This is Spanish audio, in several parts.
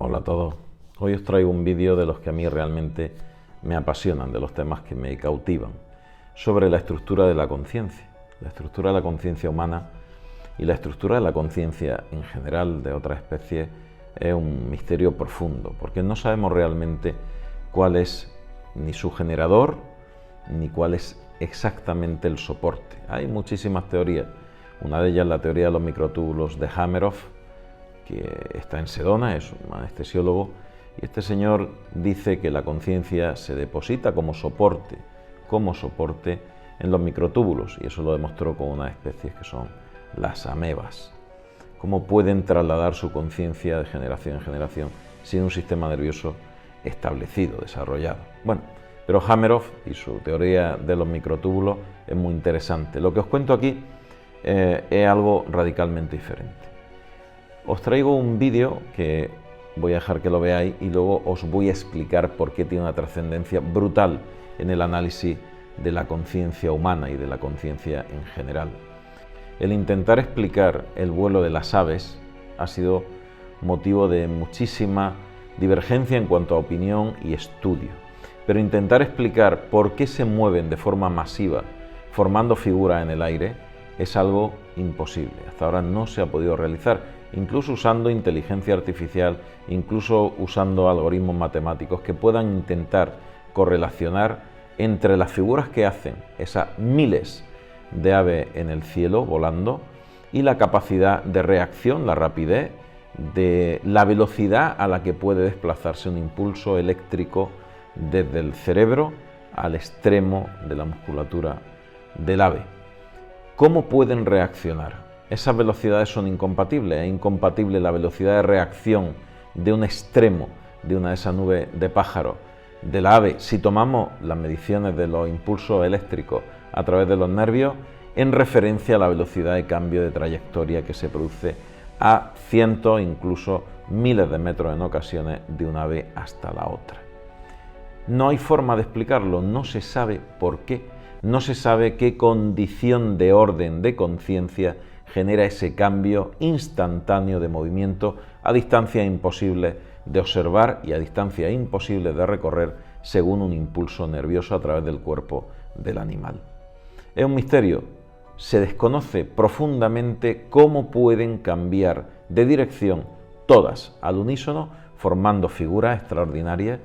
Hola a todos. Hoy os traigo un vídeo de los que a mí realmente me apasionan, de los temas que me cautivan, sobre la estructura de la conciencia, la estructura de la conciencia humana y la estructura de la conciencia en general de otras especies. Es un misterio profundo, porque no sabemos realmente cuál es ni su generador, ni cuál es exactamente el soporte. Hay muchísimas teorías. Una de ellas es la teoría de los microtúbulos de Hameroff, que está en Sedona, es un anestesiólogo, y este señor dice que la conciencia se deposita como soporte en los microtúbulos, y eso lo demostró con unas especies que son las amebas. Cómo pueden trasladar su conciencia de generación en generación sin un sistema nervioso establecido, desarrollado. Bueno, pero Hameroff y su teoría de los microtúbulos es muy interesante. Lo que os cuento aquí es algo radicalmente diferente. Os traigo un vídeo que voy a dejar que lo veáis y luego os voy a explicar por qué tiene una trascendencia brutal en el análisis de la conciencia humana y de la conciencia en general. El intentar explicar el vuelo de las aves ha sido motivo de muchísima divergencia en cuanto a opinión y estudio. Pero intentar explicar por qué se mueven de forma masiva, formando figuras en el aire, es algo imposible. Hasta ahora no se ha podido realizar, incluso usando inteligencia artificial, incluso usando algoritmos matemáticos que puedan intentar correlacionar entre las figuras que hacen esas miles de aves en el cielo volando y la capacidad de reacción, la rapidez, de la velocidad a la que puede desplazarse un impulso eléctrico desde el cerebro al extremo de la musculatura del ave. ¿Cómo pueden reaccionar? Esas velocidades son incompatibles. Es incompatible la velocidad de reacción de un extremo de una de esas nubes de pájaros de la ave, si tomamos las mediciones de los impulsos eléctricos a través de los nervios, en referencia a la velocidad de cambio de trayectoria que se produce a cientos, incluso miles de metros en ocasiones, de una ave hasta la otra. No hay forma de explicarlo, no se sabe por qué, no se sabe qué condición de orden de conciencia genera ese cambio instantáneo de movimiento a distancias imposibles de observar y a distancias imposibles de recorrer según un impulso nervioso a través del cuerpo del animal. Es un misterio. Se desconoce profundamente cómo pueden cambiar de dirección todas al unísono, formando figuras extraordinarias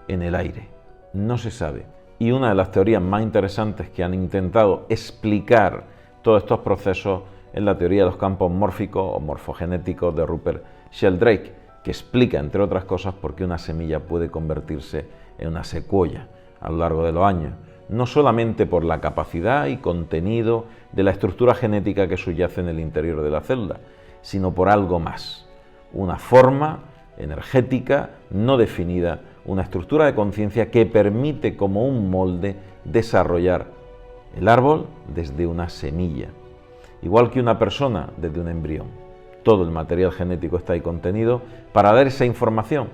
en el aire. No se sabe. Y una de las teorías más interesantes que han intentado explicar todos estos procesos es la teoría de los campos mórficos o morfogenéticos de Rupert Sheldrake, que explica, entre otras cosas, por qué una semilla puede convertirse en una secuoya a lo largo de los años. No solamente por la capacidad y contenido de la estructura genética que subyace en el interior de la célula, sino por algo más, una forma energética no definida, una estructura de conciencia que permite como un molde desarrollar el árbol desde una semilla, igual que una persona desde un embrión. Todo el material genético está ahí contenido para dar esa información,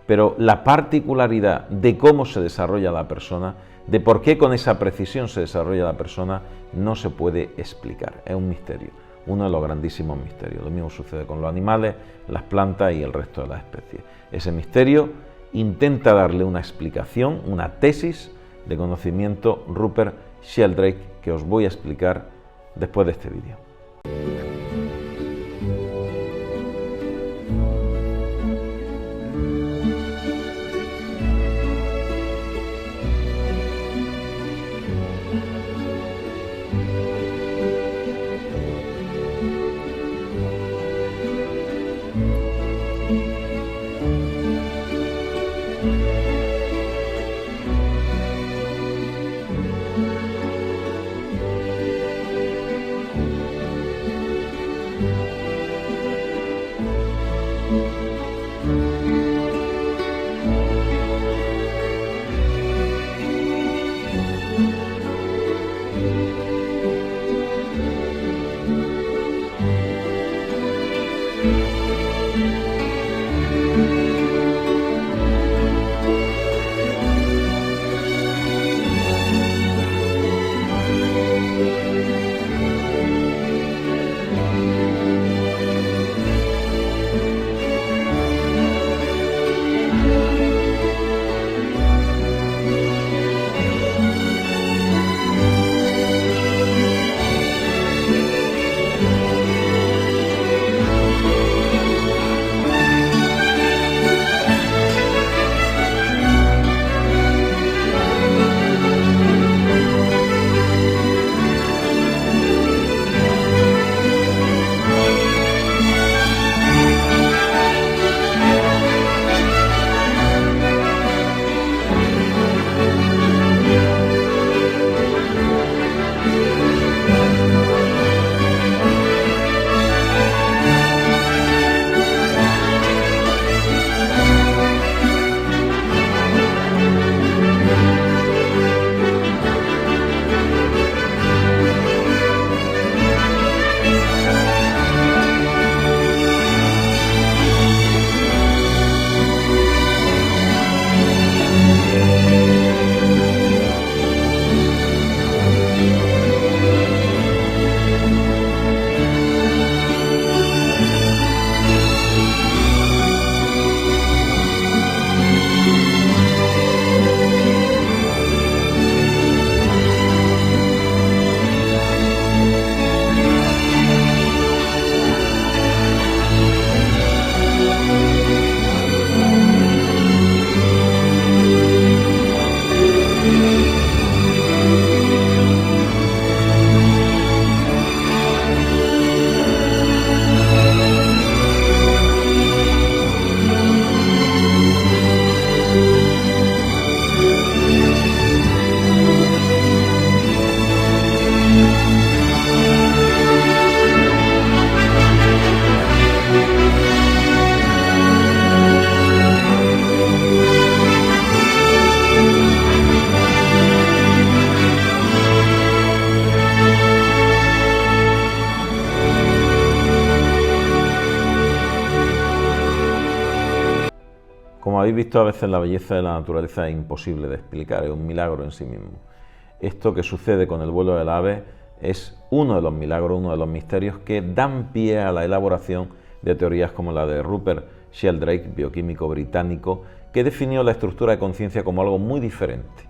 pero la particularidad de cómo se desarrolla la persona, de por qué con esa precisión se desarrolla la persona, no se puede explicar. Es un misterio, uno de los grandísimos misterios. Lo mismo sucede con los animales, las plantas y el resto de las especies. Ese misterio intenta darle una explicación, una tesis de conocimiento Rupert Sheldrake, que os voy a explicar después de este vídeo. habéis visto, a veces la belleza de la naturaleza es imposible de explicar, es un milagro en sí mismo. Esto que sucede con el vuelo del ave es uno de los milagros, uno de los misterios que dan pie a la elaboración de teorías como la de Rupert Sheldrake, bioquímico británico, que definió la estructura de conciencia como algo muy diferente.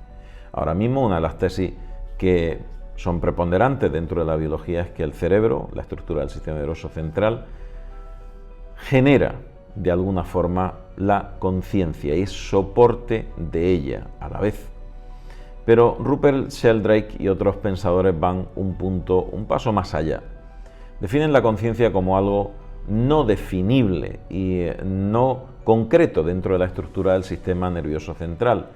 Ahora mismo, una de las tesis que son preponderantes dentro de la biología es que el cerebro, la estructura del sistema nervioso central, genera de alguna forma la conciencia y es soporte de ella a la vez. Pero Rupert Sheldrake y otros pensadores van un paso más allá. Definen la conciencia como algo no definible y no concreto dentro de la estructura del sistema nervioso central,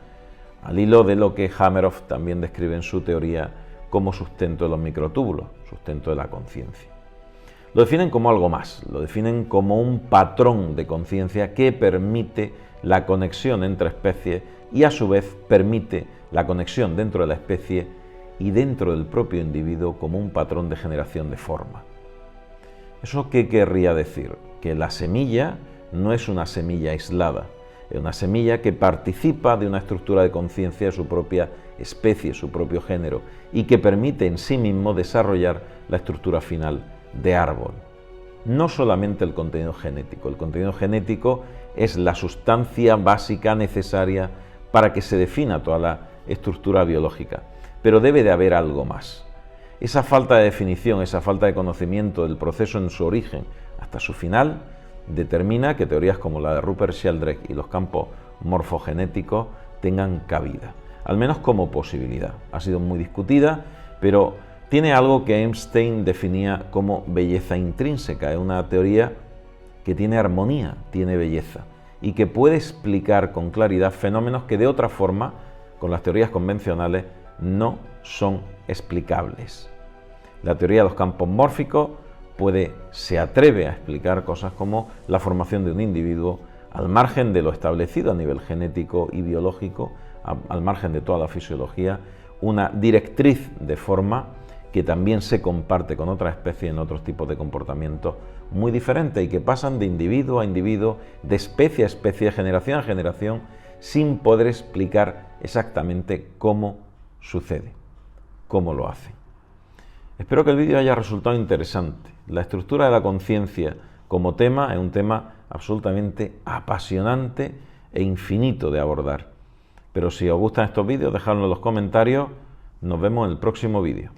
al hilo de lo que Hameroff también describe en su teoría como sustento de los microtúbulos, sustento de la conciencia. Lo definen como algo más, lo definen como un patrón de conciencia que permite la conexión entre especies y a su vez permite la conexión dentro de la especie y dentro del propio individuo como un patrón de generación de forma. ¿Eso qué querría decir? Que la semilla no es una semilla aislada, es una semilla que participa de una estructura de conciencia de su propia especie, su propio género, y que permite en sí mismo desarrollar la estructura final de árbol. No solamente el contenido genético es la sustancia básica necesaria para que se defina toda la estructura biológica, pero debe de haber algo más. Esa falta de definición, esa falta de conocimiento del proceso en su origen hasta su final, determina que teorías como la de Rupert Sheldrake y los campos morfogenéticos tengan cabida, al menos como posibilidad. Ha sido muy discutida, pero tiene algo que Einstein definía como belleza intrínseca. Es una teoría que tiene armonía, tiene belleza y que puede explicar con claridad fenómenos que de otra forma, con las teorías convencionales, no son explicables. La teoría de los campos mórficos se atreve a explicar cosas como la formación de un individuo al margen de lo establecido a nivel genético y biológico, al margen de toda la fisiología, una directriz de forma que también se comparte con otras especies en otros tipos de comportamientos muy diferentes y que pasan de individuo a individuo, de especie a especie, de generación a generación, sin poder explicar exactamente cómo sucede, cómo lo hacen. Espero que el vídeo haya resultado interesante. La estructura de la conciencia como tema es un tema absolutamente apasionante e infinito de abordar. Pero si os gustan estos vídeos, dejadlo en los comentarios. Nos vemos en el próximo vídeo.